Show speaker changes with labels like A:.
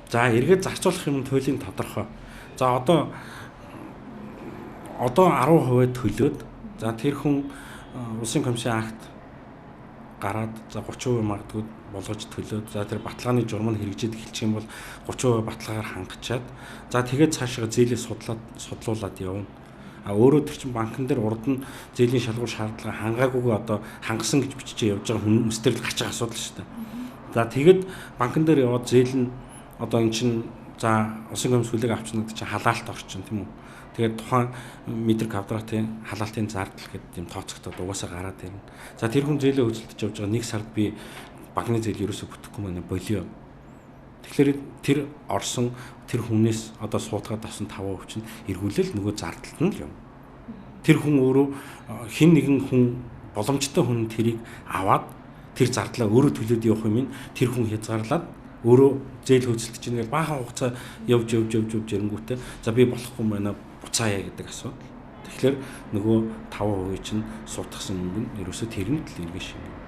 A: За эргээд зарцуулах юм туйлын тодорхой. За одоо 10% төлөөд за тэр хүн улсын комиссийн акт гараад за 30% магадгүй болгож төлөөд за тэр баталгааны журам нь хэрэгжиж эхэлчих юм бол 30% баталгаагаар хангачаад за тэгээд цаашаа зээлээ судлуулад явна. А өөрөө тэр чин банкн дээр урд нь зээлийн шалгуур шаардлага хангаагүйгээ одоо хангасан гэж бичиж явж байгаа хүмүүс төр л гарч байгаа асуудал шүү дээ. За тэгээд банкн дээр яваад зээл нь одоо эн чин за улсын комисс хүлээг авчихна гэдэг чинь халаалт орчин тийм үү. Тэгээд тухайн метр квадратын халаалтын зардал гэдэг юм тооцогдоод угаасаа гараад ирнэ. За тэр хүн зээлээ хөдөлтөж явж байгаа 1 сард би банкны зээл ерөөсө бүтэхгүй маань болио. Тэгэхээр тэр орсон тэр хүнээс одоо суудгаад авсан 5% чинь эргүүлэл нөгөө зардалт нь юм. Тэр хүн өөрөө хэн нэгэн хүн боломжтой хүн тэрийг аваад тэр зардлаа өөрөө төлөөд явах юм ин тэр хүн хязгаарлаад өөрөө зээл хөдөлтөж чинь баахан хугацаа явж ирэнгүүтээ за би болохгүй байна буцаая гэдэг асуудал. Тэгэхээр нөгөө 5% чинь суудахсан юм нь ерөөсөө тэрнэд л эргэж шинэ.